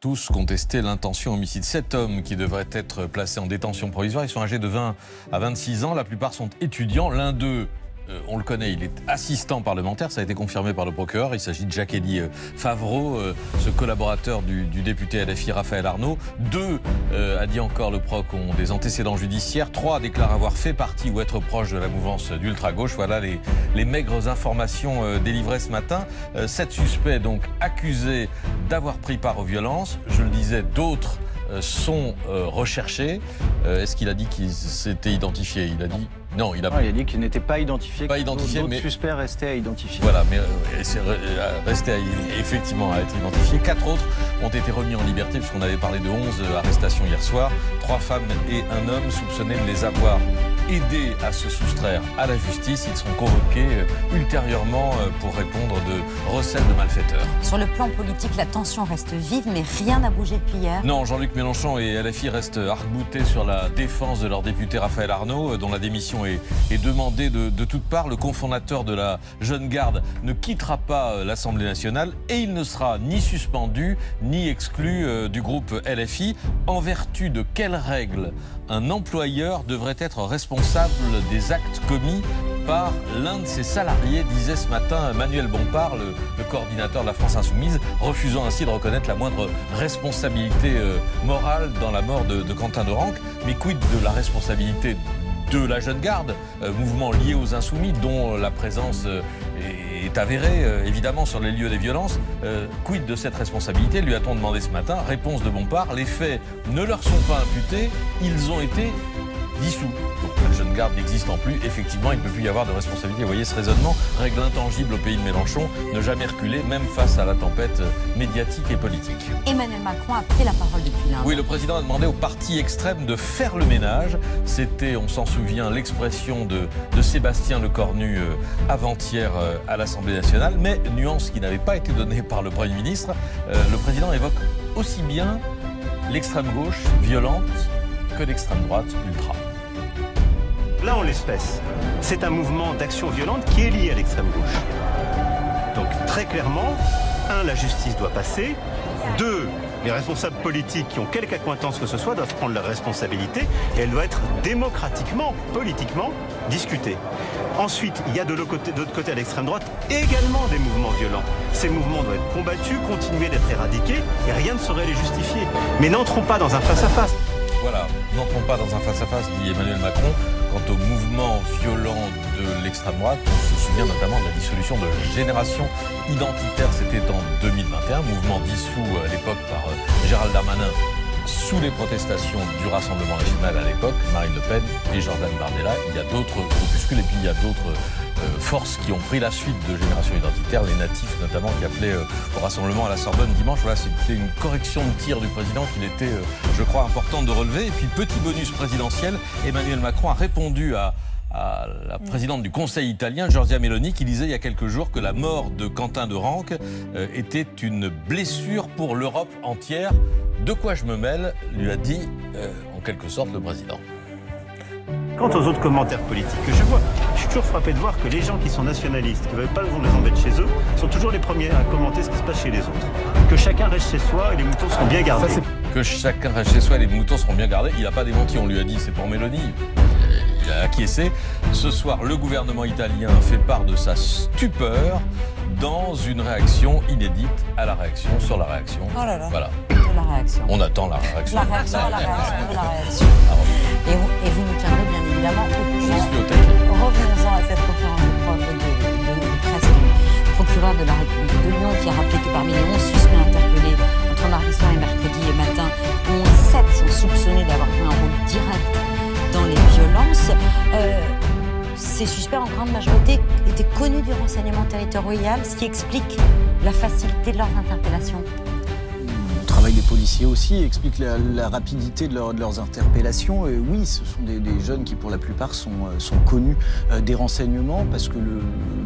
tous contesté l'intention homicide. 7 hommes qui devraient être placés en détention provisoire, ils sont âgés de 20 à 26 ans, la plupart sont étudiants. L'un d'eux, on le connaît, il est assistant parlementaire, ça a été confirmé par le procureur. Il s'agit de Jacques-Élie Favreau, ce collaborateur du député LFI Raphaël Arnaud. 2, a dit encore le proc, ont des antécédents judiciaires. 3 déclarent avoir fait partie ou être proche de la mouvance d'ultra-gauche. Voilà les maigres informations délivrées ce matin. 7 suspects donc accusés d'avoir pris part aux violences. Je le disais, d'autres sont recherchés. Est-ce qu'il a dit qu'il s'était identifié? Il a dit... Non, il a dit qu'il n'était pas identifié. Pas identifié, mais suspects restaient à identifier. Voilà, mais c'est resté effectivement à être identifié. 4 autres ont été remis en liberté puisqu'on avait parlé de 11 arrestations hier soir. 3 femmes et un homme soupçonnés de les avoir aidés à se soustraire à la justice. Ils seront convoqués ultérieurement pour répondre de recels de malfaiteurs. Sur le plan politique, la tension reste vive, mais rien n'a bougé depuis hier. Non, Jean-Luc Mélenchon et LFI restent arc-boutés sur la défense de leur député Raphaël Arnaud, dont la démission est demandée de toutes parts. Le cofondateur de la Jeune Garde ne quittera pas l'Assemblée nationale et il ne sera ni suspendu ni exclu du groupe LFI. En vertu de quelles règles un employeur devrait être responsable des actes commis par l'un de ses salariés, disait ce matin Manuel Bompard, le coordinateur de la France Insoumise, refusant ainsi de reconnaître la moindre responsabilité morale dans la mort de Quentin de Ranc. Mais quid de la responsabilité de la Jeune Garde, mouvement lié aux Insoumis, dont la présence est avérée, évidemment, sur les lieux des violences. Quid de cette responsabilité, lui a-t-on demandé ce matin? Réponse de Bompard, les faits ne leur sont pas imputés, ils ont été dissous. Donc la Jeune Garde n'existant plus, effectivement, il ne peut plus y avoir de responsabilité. Vous voyez ce raisonnement, règle intangible au pays de Mélenchon, ne jamais reculer, même face à la tempête médiatique et politique. Emmanuel Macron a pris la parole depuis lundi. Oui, le président a demandé aux partis extrêmes de faire le ménage. C'était, on s'en souvient, l'expression de Sébastien Lecornu avant-hier à l'Assemblée nationale. Mais, nuance qui n'avait pas été donnée par le Premier ministre, le président évoque aussi bien l'extrême gauche violente que l'extrême droite ultra. Là, en l'espèce, c'est un mouvement d'action violente qui est lié à l'extrême gauche. Donc, très clairement, 1, la justice doit passer. 2, les responsables politiques qui ont quelque accointance que ce soit doivent prendre leurs responsabilités et elle doit être démocratiquement, politiquement discutée. Ensuite, il y a de l'autre côté à l'extrême droite également des mouvements violents. Ces mouvements doivent être combattus, continuer d'être éradiqués et rien ne saurait les justifier. Mais n'entrons pas dans un face-à-face. Voilà, n'entrons pas dans un face-à-face, dit Emmanuel Macron. Quant au mouvement violent de l'extrême droite, on se souvient notamment de la dissolution de Génération Identitaire, c'était en 2021, mouvement dissous à l'époque par Gérald Darmanin sous les protestations du Rassemblement national à l'époque, Marine Le Pen et Jordan Bardella. Il y a d'autres groupuscules et puis il y a d'autres forces qui ont pris la suite de Génération Identitaire, les natifs notamment qui appelaient au rassemblement à la Sorbonne dimanche. Voilà, c'était une correction de tir du président qu'il était, je crois, important de relever. Et puis, petit bonus présidentiel, Emmanuel Macron a répondu à la présidente du Conseil italien, Giorgia Meloni, qui disait il y a quelques jours que la mort de Quentin de Ranc était une blessure pour l'Europe entière. De quoi je me mêle, lui a dit en quelque sorte le président. Quant aux autres commentaires politiques que je vois, je suis toujours frappé de voir que les gens qui sont nationalistes, qui ne veulent pas qu'on les embête chez eux, sont toujours les premiers à commenter ce qui se passe chez les autres. Que chacun reste chez soi et les moutons seront bien gardés. Que chacun reste chez soi et les moutons seront bien gardés. Il n'a pas démenti, on lui a dit, c'est pour Mélanie. Il a acquiescé. Ce soir, le gouvernement italien fait part de sa stupeur dans une réaction inédite à la réaction sur la réaction. Oh là là. Voilà. La réaction. On attend la réaction. La réaction, la réaction, la réaction. Et vous nous tiendrez bien évidemment au courant. Je suis au taquet. Revenons-en à cette conférence de presse du procureur de la République de Lyon qui a rappelé que parmi les 11 suspects interpellés entre mardi soir et mercredi et matin, 7 sont soupçonnés d'avoir joué un rôle direct dans les violences. Ces suspects, en grande majorité, étaient connus du renseignement territorial, ce qui explique la facilité de leurs interpellations. Le travail des policiers aussi explique la rapidité de leurs interpellations. Et oui, ce sont des jeunes qui, pour la plupart, sont connus des renseignements parce que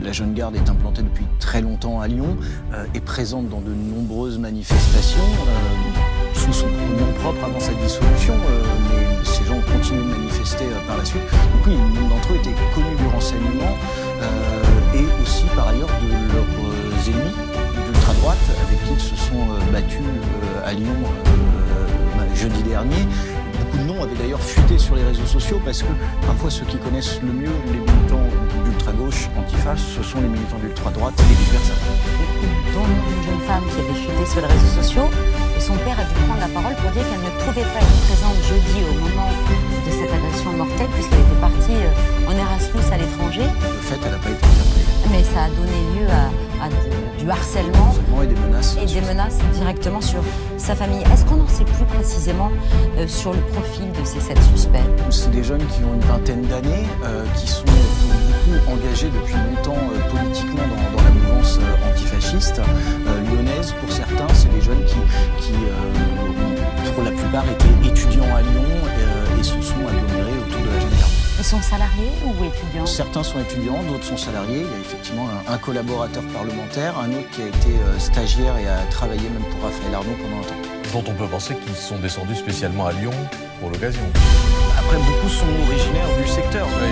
la Jeune Garde est implantée depuis très longtemps à Lyon, est présente dans de nombreuses manifestations, sous son nom propre avant sa dissolution. Mais ces gens ont continué de manifester par la suite. Donc oui, l'un d'entre eux était connu du renseignement et aussi, par ailleurs, de leurs ennemis d'ultra-droite avec qui ils se sont battus à Lyon jeudi dernier. Beaucoup de noms avaient d'ailleurs fuité sur les réseaux sociaux parce que parfois ceux qui connaissent le mieux les militants d'ultra-gauche, antifa, ce sont les militants d'ultra-droite et vice-versa. Dont une jeune femme qui avait fuité sur les réseaux sociaux, et son père a dû prendre la parole pour dire qu'elle ne pouvait pas être présente jeudi au moment de cette agression mortelle puisqu'elle était partie en Erasmus à l'étranger. De fait, elle n'a pas été interpellée. Mais ça a donné lieu à du harcèlement Et des menaces. et des menaces directement sur sa famille. Est-ce qu'on en sait plus précisément sur le profil de ces 7 suspects? C'est des jeunes qui ont une vingtaine d'années, qui sont pour beaucoup engagés depuis longtemps politiquement dans la mouvance antifasciste lyonnaise. Pour certains, c'est des jeunes qui pour la plupart, étaient étudiants à Lyon et se sont agglomérés autour de la jeune garde. Ils sont salariés ou étudiants? Certains sont étudiants, d'autres sont salariés. Il y a effectivement un collaborateur parlementaire, un autre qui a été stagiaire et a travaillé même pour Raphaël Arnaud pendant un temps. Dont on peut penser qu'ils sont descendus spécialement à Lyon pour l'occasion. Après, beaucoup sont originaires du secteur. Oui.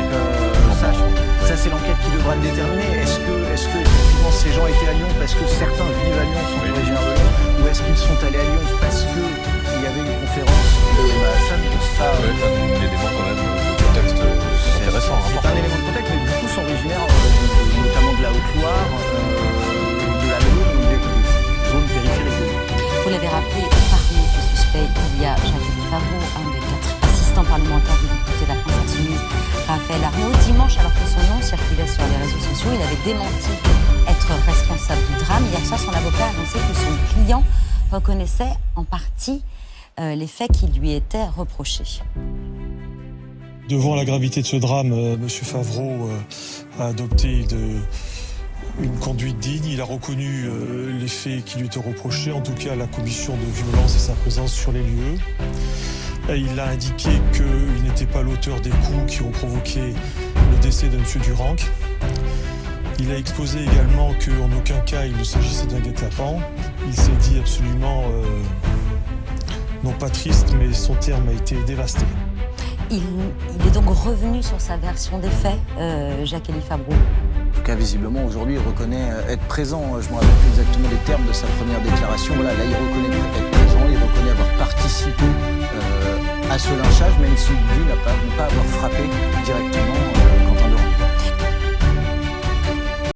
Ça, c'est l'enquête qui devra le déterminer. Est-ce que effectivement ces gens étaient à Lyon parce que certains vivent à Lyon, sont originaires de Lyon, ou est-ce qu'ils sont allés à Lyon parce qu'il y avait une conférence de Emma Hassan? Ça, Ça peut être un élément quand même de contexte intéressant. c'est un élément de contexte, mais beaucoup sont originaires notamment de la Haute-Loire, de la Loire, ou des zones périphériques de Lyon. Vous l'avez rappelé, parmi ces suspects, il y a Jacques Favreau, un des 4 assistants parlementaires du député de la France Insoumise, Raphaël Arnaud. Dimanche, alors que son nom circulait sur les réseaux sociaux, il avait démenti être responsable du drame. Hier soir, son avocat a annoncé que son client reconnaissait en partie les faits qui lui étaient reprochés. Devant la gravité de ce drame, M. Favreau a adopté une conduite digne. Il a reconnu les faits qui lui étaient reprochés, en tout cas la commission de violence et sa présence sur les lieux. Et il a indiqué qu'il n'était pas l'auteur des coups qui ont provoqué le décès de M. Duranc. Il a exposé également qu'en aucun cas il ne s'agissait d'un guet-apens. Il s'est dit absolument, non pas triste, mais son terme a été dévasté. Il est donc revenu sur sa version des faits, Jacques-Élie Favreau. En tout cas, visiblement, aujourd'hui, il reconnaît être présent. Je ne me rappelle plus exactement les termes de sa première déclaration. Voilà, là, il reconnaît être présent, il reconnaît avoir participé à ce lynchage, même s'il dit ne pas avoir frappé directement